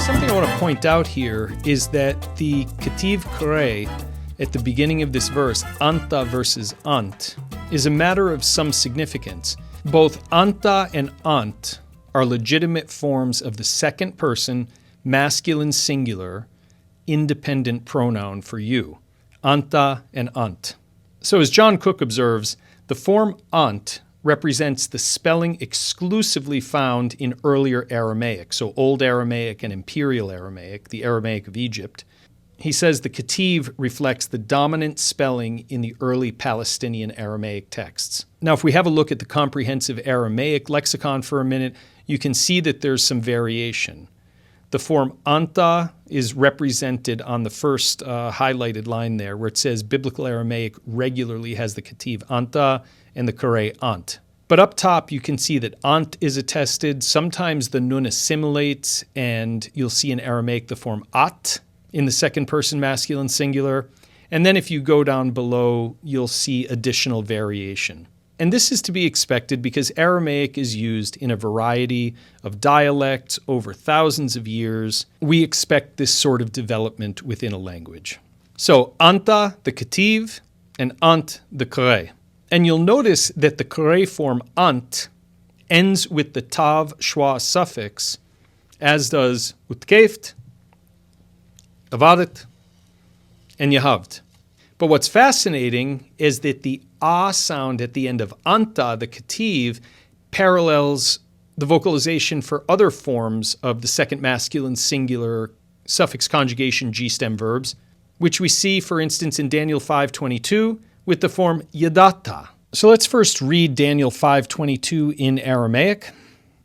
Something I want to point out here is that the Ketiv Kore at the beginning of this verse, anta versus ant, is a matter of some significance. Both anta and ant are legitimate forms of the second person, masculine singular, independent pronoun for you. Anta and ant. So as John Cook observes, the form ant represents the spelling exclusively found in earlier Aramaic, so Old Aramaic and Imperial Aramaic, the Aramaic of Egypt. He says the Ketiv reflects the dominant spelling in the early Palestinian Aramaic texts. Now, if we have a look at the comprehensive Aramaic lexicon for a minute, you can see that there's some variation. The form anta is represented on the first highlighted line there, where it says Biblical Aramaic regularly has the Ketiv anta and the Kore ant. But up top, you can see that ant is attested. Sometimes the nun assimilates, and you'll see in Aramaic the form at in the second person masculine singular. And then if you go down below, you'll see additional variation. And this is to be expected because Aramaic is used in a variety of dialects over thousands of years. We expect this sort of development within a language. So anta, the Ketiv, and ant, the Kore. And you'll notice that the Kore form ant ends with the tav schwa suffix, as does utkeft, avadet, and yahavt. But what's fascinating is that the ah sound at the end of anta, the Ketiv, parallels the vocalization for other forms of the second masculine singular suffix conjugation G-stem verbs, which we see, for instance, in Daniel 5:22 with the form yadata. So let's first read Daniel 5:22 in Aramaic.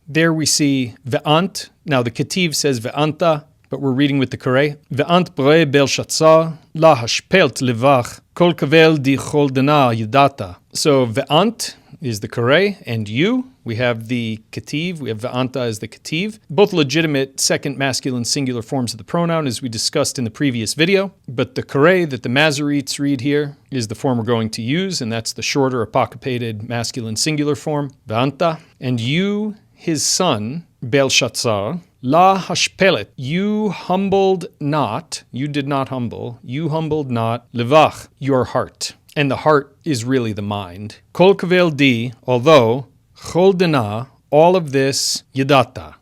There we see ve'ant. Now the Ketiv says ve'anta, but we're reading with the Kore. Ve'ant bre Belshazzar la hashpelt levach kol kavel di chol dana yadata. So ve'ant is the Kore, and you, we have the Ketiv, we have ve'anta as the Ketiv. Both legitimate second masculine singular forms of the pronoun, as we discussed in the previous video. But the Kore that the Masoretes read here is the form we're going to use, and that's the shorter apocryphated masculine singular form, ve'anta. And you, his son, Belshazzar, la hashpelet, you humbled not, you did not humble, you humbled not, levach, your heart. And the heart is really the mind. Kol kavel di, although, chol dena, all of this, yadata,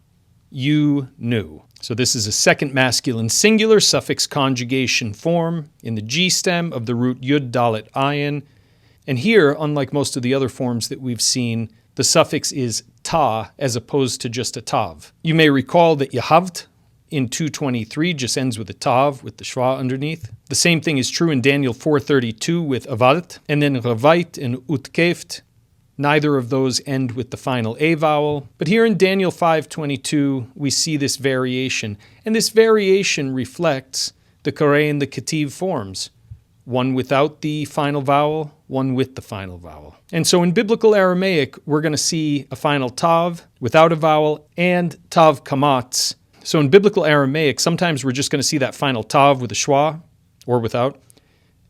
you knew. So this is a second masculine singular suffix conjugation form in the G stem of the root yud dalet ayin. And here, unlike most of the other forms that we've seen, the suffix is ta as opposed to just a tav. You may recall that yahavt in 223 just ends with a tav with the shva underneath. The same thing is true in Daniel 4:32 with avadet, and then ravait and utkeft. Neither of those end with the final a vowel. But here in Daniel 5:22, we see this variation, and this variation reflects the Kore and the Ketiv forms. One without the final vowel, one with the final vowel. And so in Biblical Aramaic, we're going to see a final tav without a vowel and tav kamatz. So in Biblical Aramaic, sometimes we're just going to see that final tav with a schwa or without.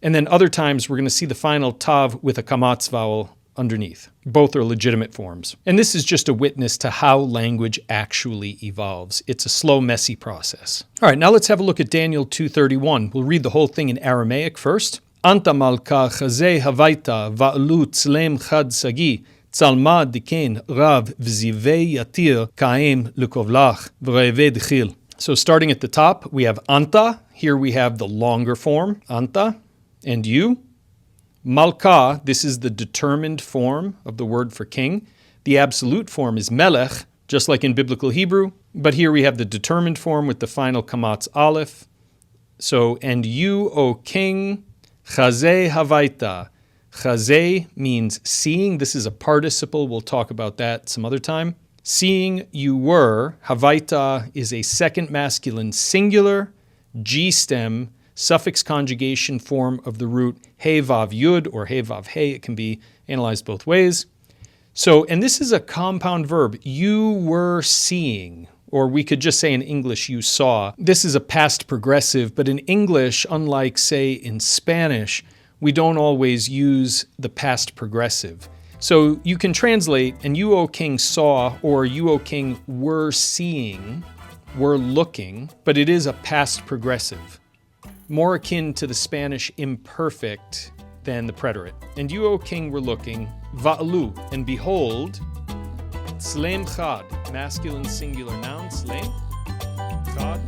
And then other times we're going to see the final tav with a kamatz vowel underneath. Both are legitimate forms. And this is just a witness to how language actually evolves. It's a slow, messy process. All right, now let's have a look at Daniel 2:31. We'll read the whole thing in Aramaic first. Anta malka chazeh havaita va'lu tzlem chad sagi tzalma diken rav v'zivei yatir kaim lukovlach v'reve d'chil. So starting at the top, we have anta. Here we have the longer form, anta, and you. Malka, this is the determined form of the word for king. The absolute form is melech, just like in Biblical Hebrew. But here we have the determined form with the final kamatz aleph. So, and you, O king, chazeh havaita. Chazeh means seeing. This is a participle. We'll talk about that some other time. Seeing you were. Havaita is a second masculine singular, G-stem, suffix conjugation form of the root he vav yud or he vav he. It can be analyzed both ways. So, and this is a compound verb. You were seeing, or we could just say in English, you saw. This is a past progressive, but in English, unlike, say, in Spanish, we don't always use the past progressive. So you can translate, and you, O king, saw, or you, O king, were seeing were looking, but it is a past progressive, more akin to the Spanish imperfect than the preterite. And you, O king, were looking, va'alu, and behold, Slem chad, masculine singular noun, slem, chad,